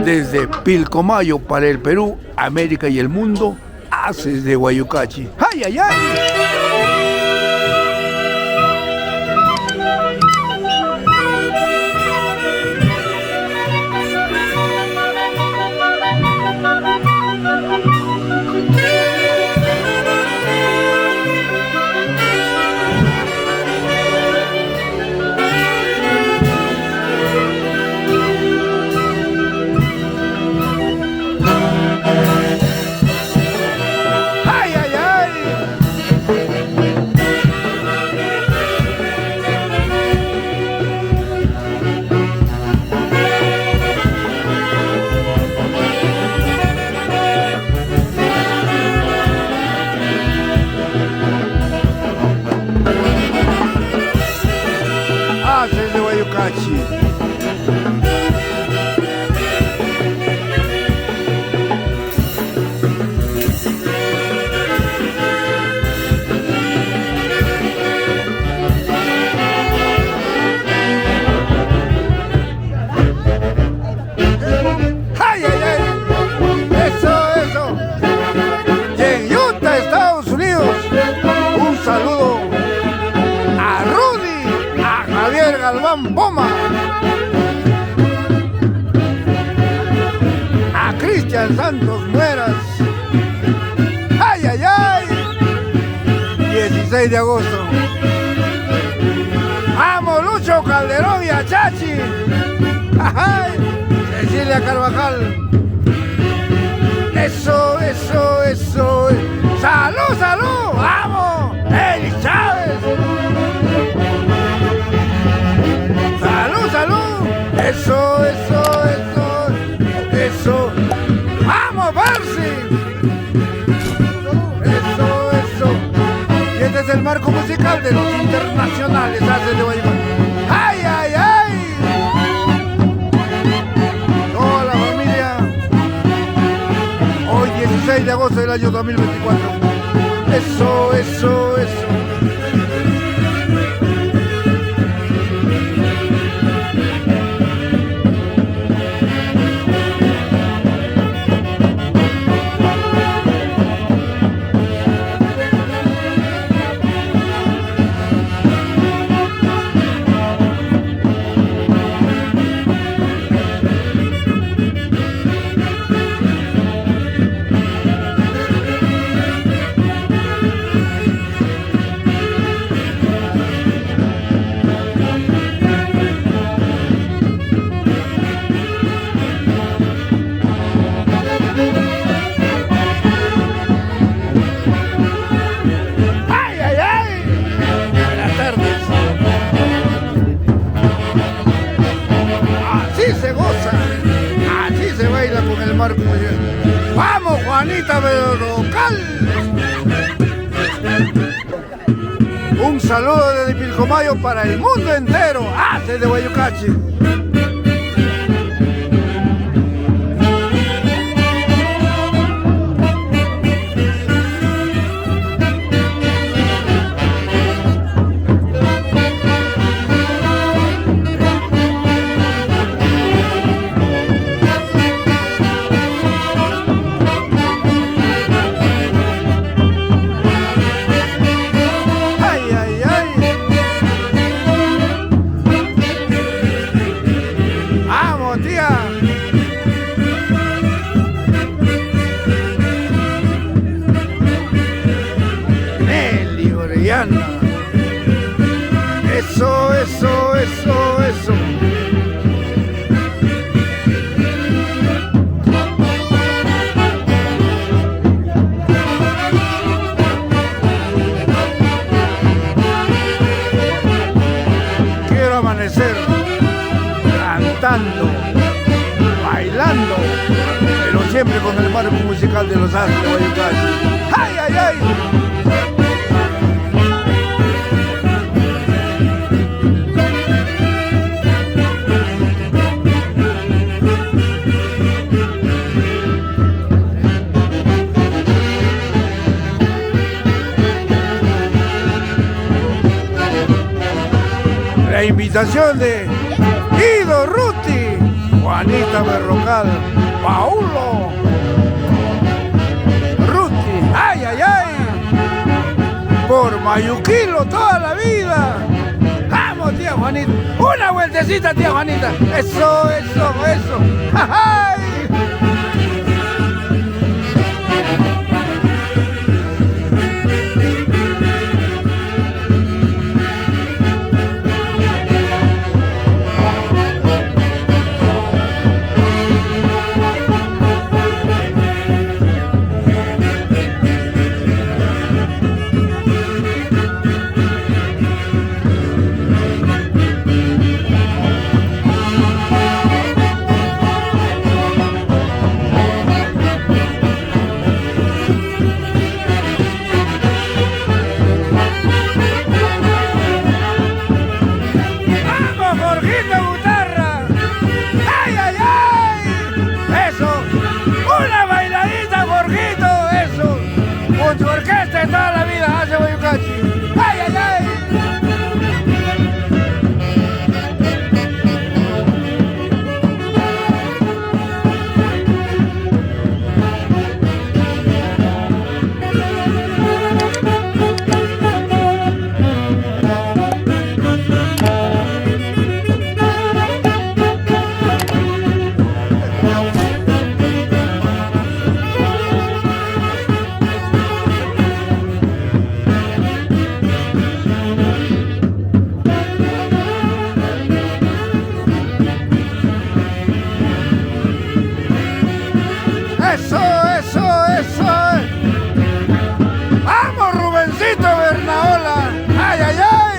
Desde Pilcomayo para el Perú, América y el mundo, Haces de Guayucachi. ¡Ay, ay, ay! Haces de Guayucachi. ¡Ay, ay, ay! ¡Eso! Y en Utah, Estados Unidos, un saludo a Rudy, a Javier Galván Poma, a Cristian Santos Mueras. ¡Ay, ay, ay! 16 de agosto. ¡Vamos, Lucho Calderón y a Chachi! ¡Ay! Cecilia Carvajal. Eso. ¡Salud! ¡Vamos! ¡Eli Chávez! ¡Salud! Eso. ¡Vamos, Percy! Eso. Y este es el marco musical de los internacionales Haces de Guayucachi. ¡Ay, ay, ay! Toda la familia. Hoy 16 de agosto del año 2024. Eso. ¡Vamos, Juanita Berrocal! Un saludo desde Pilcomayo para el mundo entero. Haces de Guayucachi. Eso. Quiero amanecer cantando, bailando, pero siempre con el marco musical de los Haces de Guayucachi. ¡Ay, ay, ay! La invitación de Guido Ruti, Juanita Berrocal, Paulo, Ruti, ay, ay, ay, por Mayuquilo toda la vida. Vamos, tía Juanita, una vueltecita, tía Juanita, eso, eso, eso, ¡ay! Su orquesta de toda la vida hace Guayucachi. ¡Ay, ay, ay! Eso, eso, eso. Vamos, Rubencito Bernaola. Ay, ay, ay.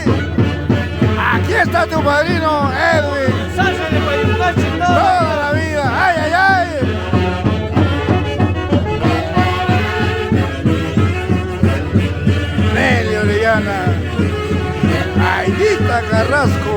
Aquí está tu padrino, Edwin. Salsa de Guayucachi, Toda la vida. Ay, ay, ay. Nelly Orellana. Aidita Carrasco.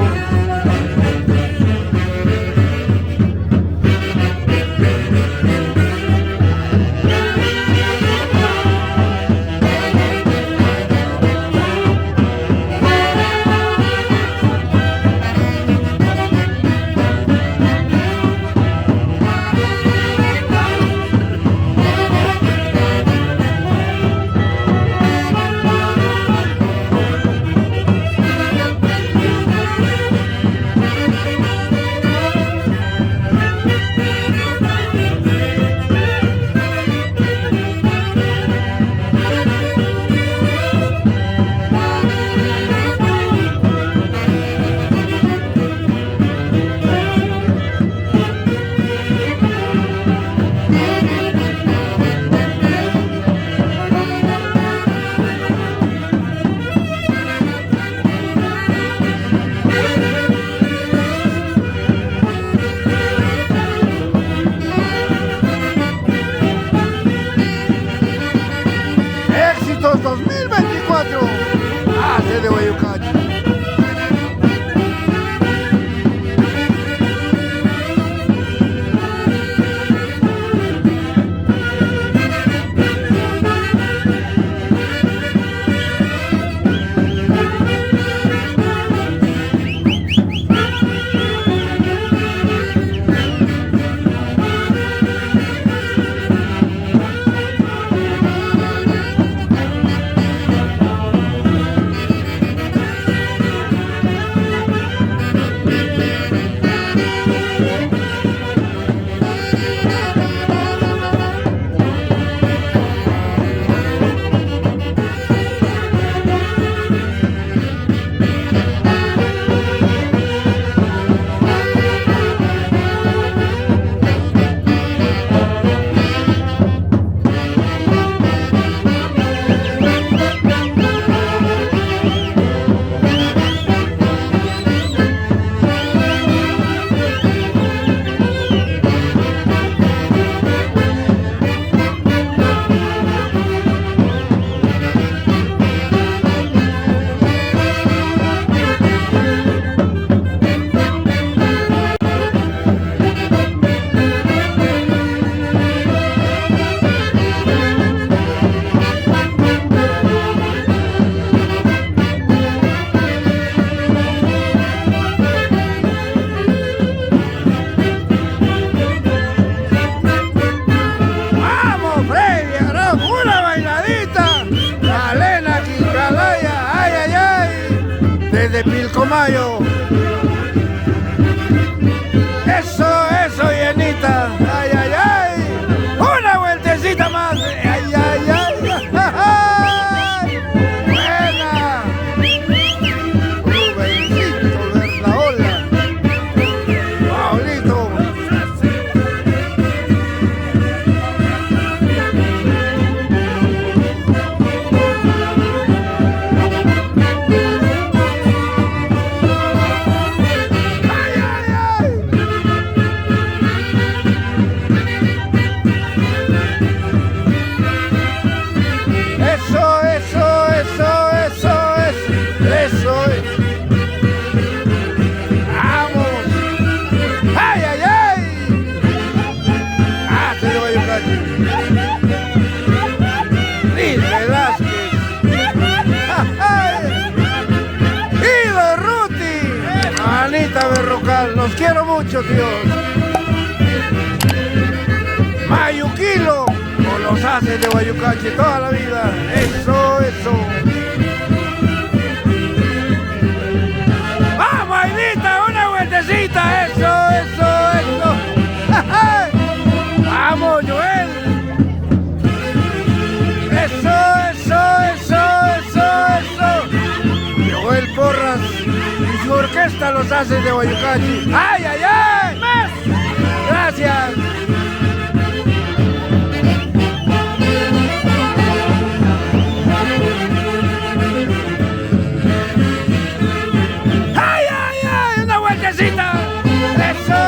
Mayo. Eso, llenita. Ay, ay, ay. Una vueltecita más. Ay, ay, ay. Ay. Buena. Rubencito ver la ola. Paulito. Berrocal, los quiero mucho, Dios. Mayuquilo, con los haces de Guayucache toda la vida. Eso. ¡Vamos, Aidita! ¡Una vueltecita! Eso. ¡Vamos, Joel! Eso. Joel Porras y su orquesta Los Haces de Guayucache. ¡Ay, ay, ay! ¡Más! ¡Gracias! ¡Ay, ay, ay! ¡Una vueltecita! ¡Eso!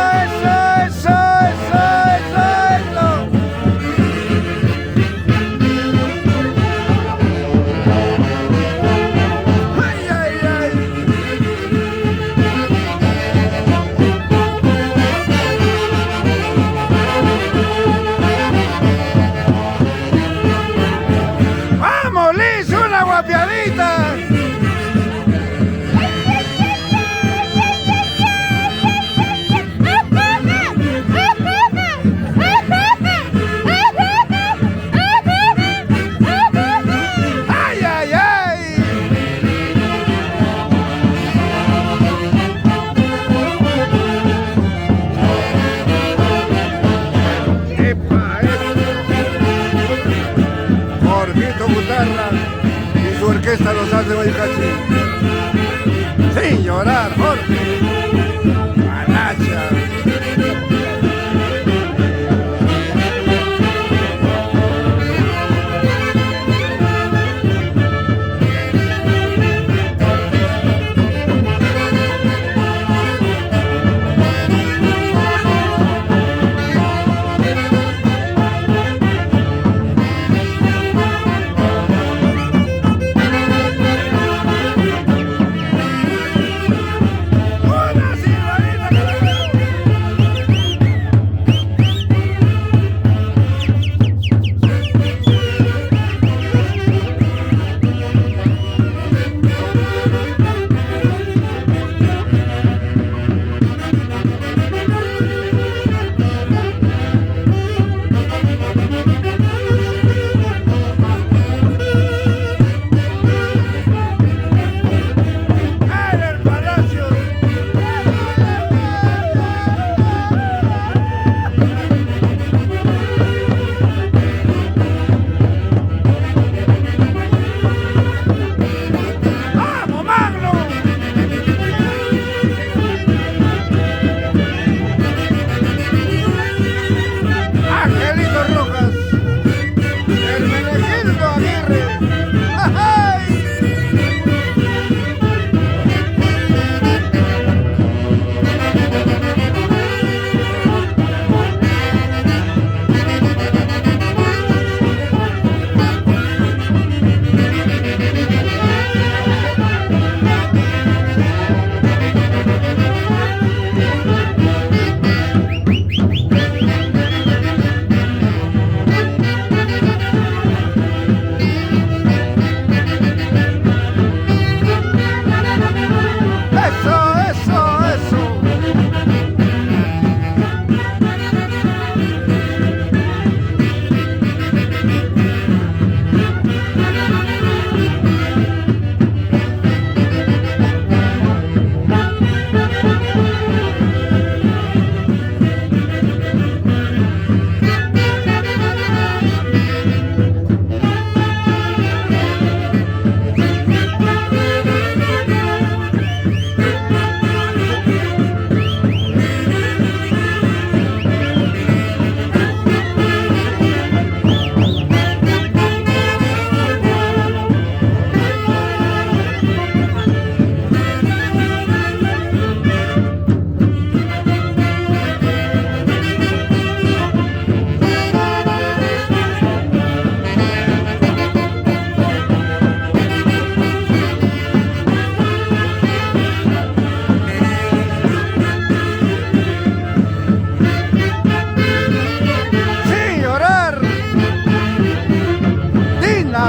Y su orquesta Los Haces de Guayucache. Sin llorar, Jorge. Panacha. Una silbanita.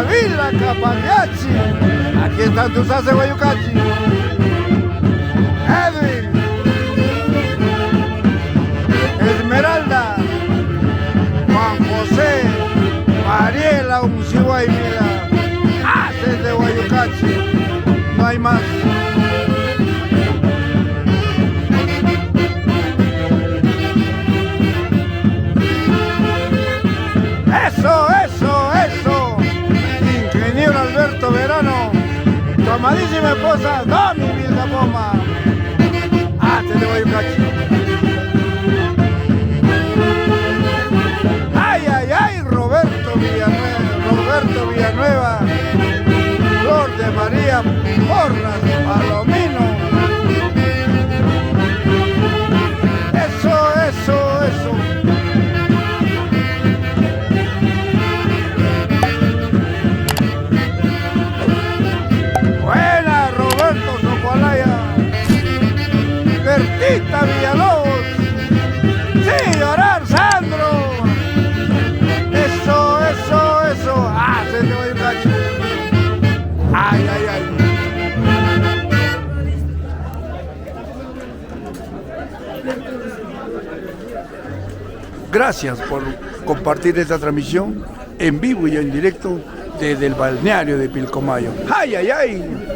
Ávila, Capagliacci. Aquí están tus haces, Guayucachi. Edwin. Esmeralda. Juan José. Mariela, Umcihuay, mira. Haces de Guayucachi. No hay más. Eso, eso, eso. Ingeniero Alberto Verano. Tu amadísima esposa, Domi Vilda Poma. Hazte de Guayucachi. Ay, ay, ay, Roberto Villanueva. Flor de María Porras, Palomino. Eso, eso, eso. Buena, Roberto Sopolaya. Bertita Villalobos. Sí, llorar, Sandro. Eso, eso, eso. Se te voy a cacho. Ay, ay, ay. Gracias por compartir esta transmisión en vivo y en directo desde el balneario de Pilcomayo. ¡Ay, ay, ay!